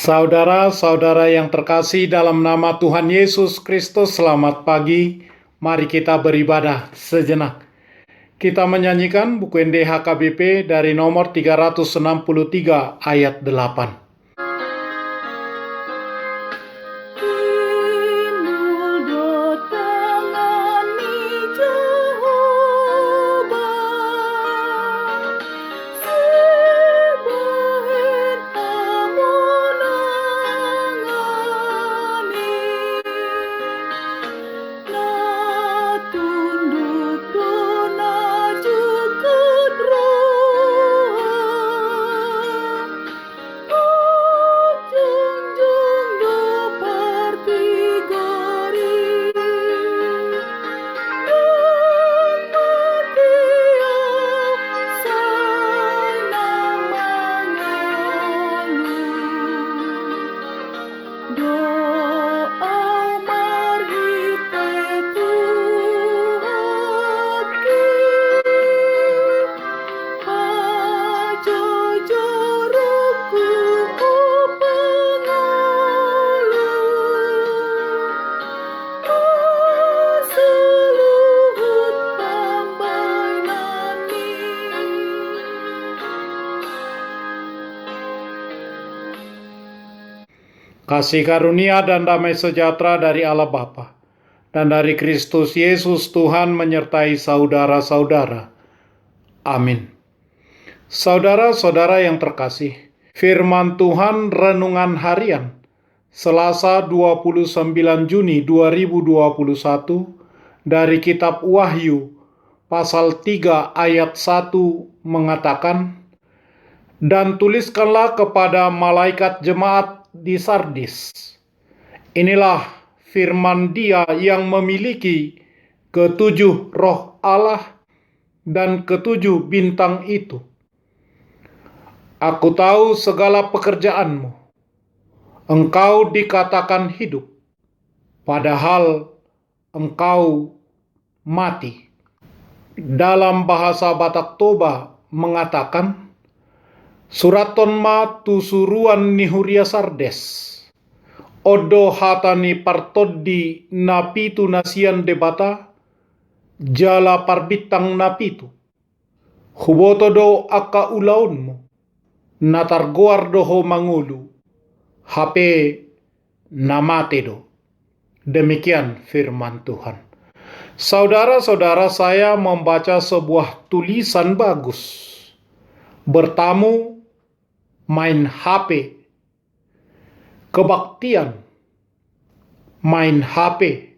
Saudara-saudara yang terkasih dalam nama Tuhan Yesus Kristus, selamat pagi. Mari kita beribadah sejenak. Kita menyanyikan buku NDHKBP dari nomor 363 ayat 8. Kasih karunia dan damai sejahtera dari Allah Bapa dan dari Kristus Yesus Tuhan menyertai saudara-saudara. Amin. Saudara-saudara yang terkasih, firman Tuhan renungan harian Selasa 29 Juni 2021 dari kitab Wahyu pasal 3 ayat 1 mengatakan, "Dan tuliskanlah kepada malaikat jemaat di Sardis, inilah firman Dia yang memiliki ketujuh roh Allah dan ketujuh bintang itu. Aku tahu segala pekerjaanmu. Engkau dikatakan hidup, padahal engkau mati." Dalam bahasa Batak Toba mengatakan, "Suraton ma tu suruan nihuria Sardes, odo hatani partodi napitu nasian debata, jala parbitang napitu, hubotodo aka ulaunmu, natargoardoho mangulu, hape namatedo." Demikian firman Tuhan. Saudara-saudara, saya membaca sebuah tulisan bagus. Bertamu, main HP. Kebaktian, main HP.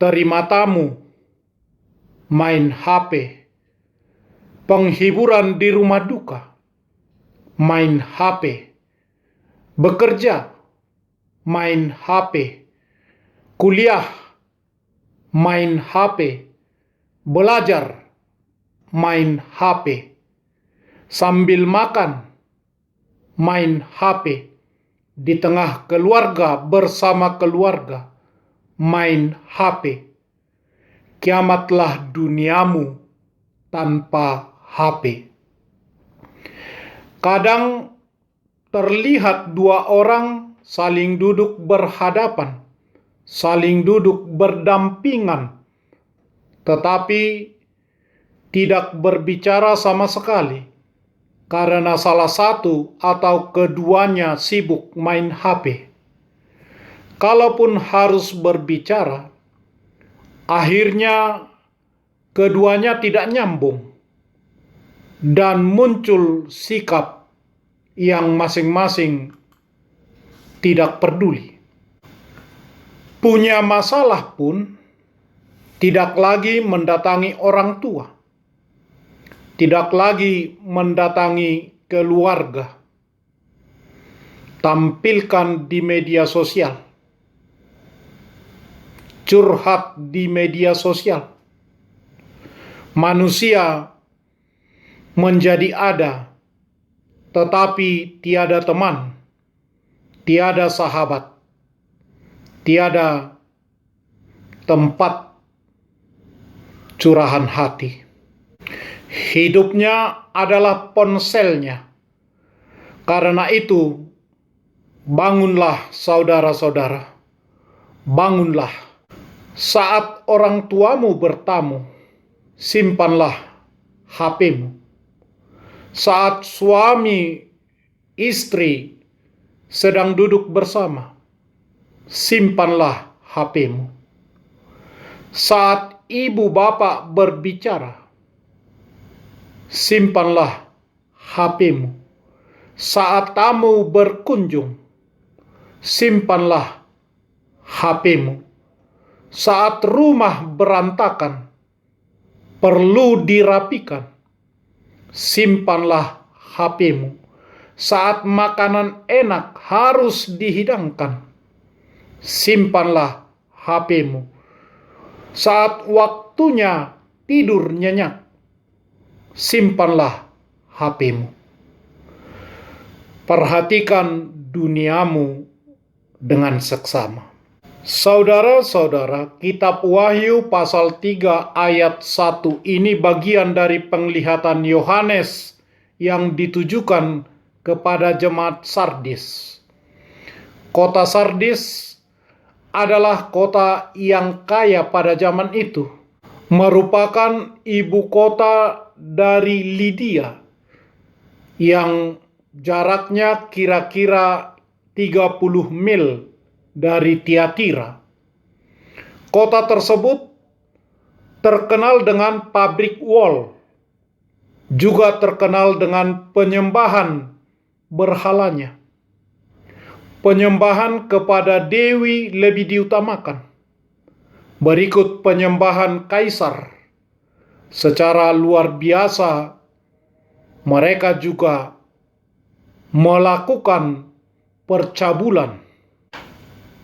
Terima tamu, main HP. Penghiburan di rumah duka, main HP. Bekerja, main HP. Kuliah, main HP. Belajar, main HP. Sambil makan, main HP. Di tengah keluarga, bersama keluarga, main HP. Kiamatlah duniamu tanpa HP. Kadang terlihat dua orang saling duduk berhadapan, saling duduk berdampingan, tetapi tidak berbicara sama sekali, karena salah satu atau keduanya sibuk main HP. Kalaupun harus berbicara, akhirnya keduanya tidak nyambung dan muncul sikap yang masing-masing tidak peduli. Punya masalah pun tidak lagi mendatangi orang tua, tidak lagi mendatangi keluarga, tampilkan di media sosial, curhat di media sosial. Manusia menjadi ada, tetapi tiada teman, tiada sahabat, tiada tempat curahan hati. Hidupnya adalah ponselnya. Karena itu, Bangunlah saudara-saudara, bangunlah. Saat orang tuamu bertamu, simpanlah HP-mu. Saat suami istri sedang duduk bersama, simpanlah HP-mu. Saat ibu bapak berbicara, simpanlah HP-mu. Saat tamu berkunjung, simpanlah HP-mu. Saat rumah berantakan, perlu dirapikan, simpanlah HP-mu. Saat makanan enak harus dihidangkan, simpanlah HP-mu. Saat waktunya tidur nyenyak, simpanlah HP-mu. Perhatikan duniamu dengan seksama. Saudara-saudara, kitab Wahyu pasal 3 ayat 1 ini bagian dari penglihatan Yohanes yang ditujukan kepada jemaat Sardis. Kota Sardis adalah kota yang kaya pada zaman itu, merupakan ibu kota dari Lydia yang jaraknya kira-kira 30 mil dari Tiatira. Kota tersebut terkenal dengan pabrik wol, juga terkenal dengan penyembahan berhalanya. Penyembahan kepada dewi lebih diutamakan. Berikut penyembahan kaisar. Secara luar biasa, mereka juga melakukan percabulan.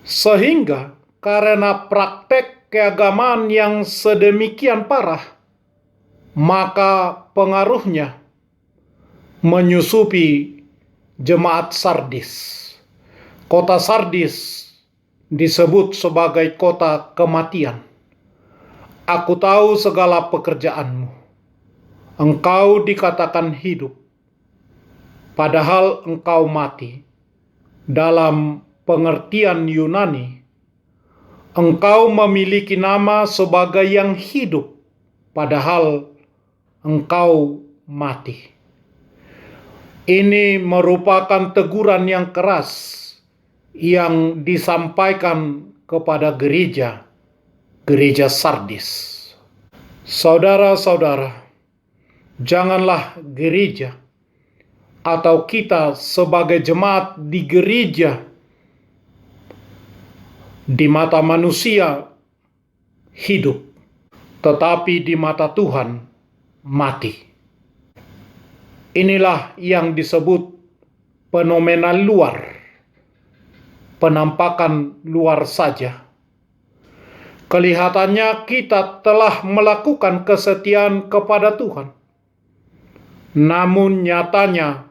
Sehingga karena praktek keagamaan yang sedemikian parah, maka pengaruhnya menyusupi jemaat Sardis. Kota Sardis disebut sebagai kota kematian. Aku tahu segala pekerjaanmu. Engkau dikatakan hidup, padahal engkau mati. Dalam pengertian Yunani, engkau memiliki nama sebagai yang hidup, padahal engkau mati. Ini merupakan teguran yang keras yang disampaikan kepada gereja Sardis. Saudara-saudara, janganlah gereja atau kita sebagai jemaat di gereja di mata manusia hidup, tetapi di mata Tuhan mati. Inilah yang disebut fenomena luar, penampakan luar saja. Kelihatannya kita telah melakukan kesetiaan kepada Tuhan, namun nyatanya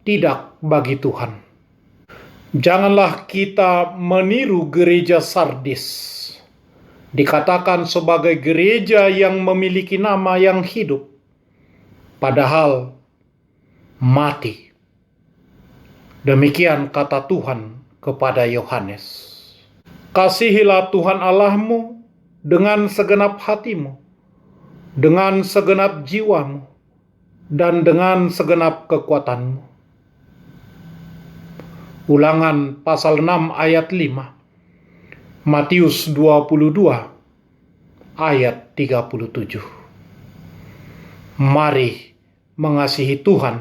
tidak bagi Tuhan. Janganlah kita meniru gereja Sardis. Dikatakan sebagai gereja yang memiliki nama yang hidup, padahal mati. Demikian kata Tuhan kepada Yohanes. Kasihilah Tuhan Allahmu dengan segenap hatimu, dengan segenap jiwamu, dan dengan segenap kekuatanmu. Ulangan pasal 6 ayat 5. Matius 22 ayat 37. Mari mengasihi Tuhan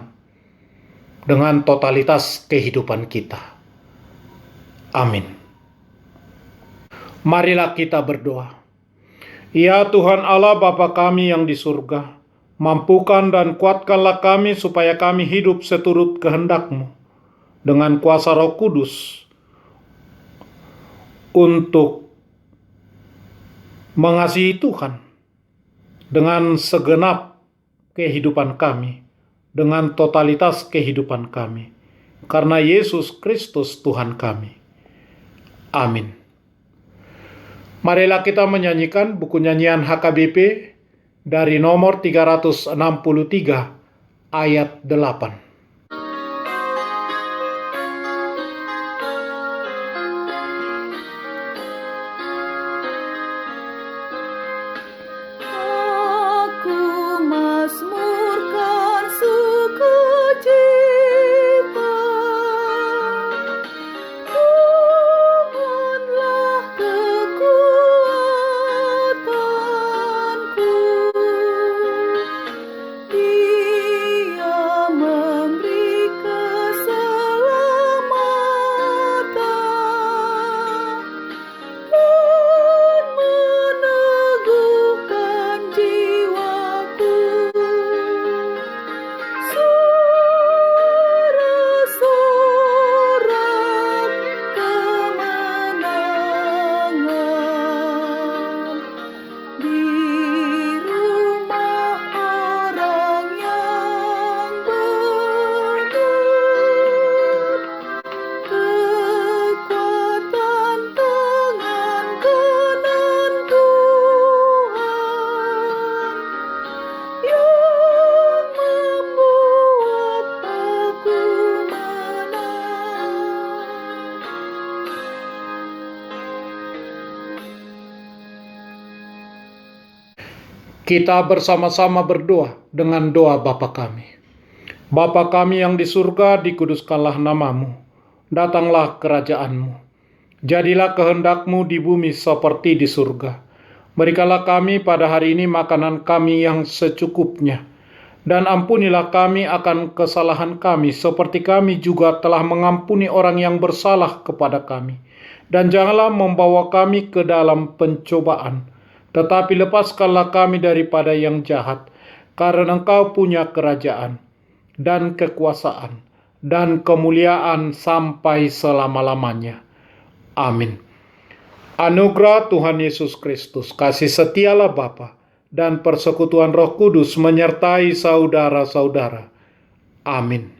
dengan totalitas kehidupan kita. Amin. Marilah kita berdoa. Ya Tuhan Allah Bapa kami yang di surga, mampukan dan kuatkanlah kami supaya kami hidup seturut kehendak-Mu dengan kuasa Roh Kudus untuk mengasihi Tuhan dengan segenap kehidupan kami, dengan totalitas kehidupan kami, karena Yesus Kristus Tuhan kami. Amin. Marilah kita menyanyikan buku nyanyian HKBP dari nomor 363 ayat 8. Kita bersama-sama berdoa dengan doa Bapa kami. Bapa kami yang di surga, dikuduskanlah namamu. Datanglah kerajaanmu. Jadilah kehendak-Mu di bumi seperti di surga. Berikanlah kami pada hari ini makanan kami yang secukupnya. Dan ampunilah kami akan kesalahan kami, seperti kami juga telah mengampuni orang yang bersalah kepada kami. Dan janganlah membawa kami ke dalam pencobaan, tetapi lepaskanlah kami daripada yang jahat, karena Engkau punya kerajaan, dan kekuasaan, dan kemuliaan sampai selama-lamanya. Amin. Anugerah Tuhan Yesus Kristus, kasih setialah Bapa, dan persekutuan Roh Kudus menyertai saudara-saudara. Amin.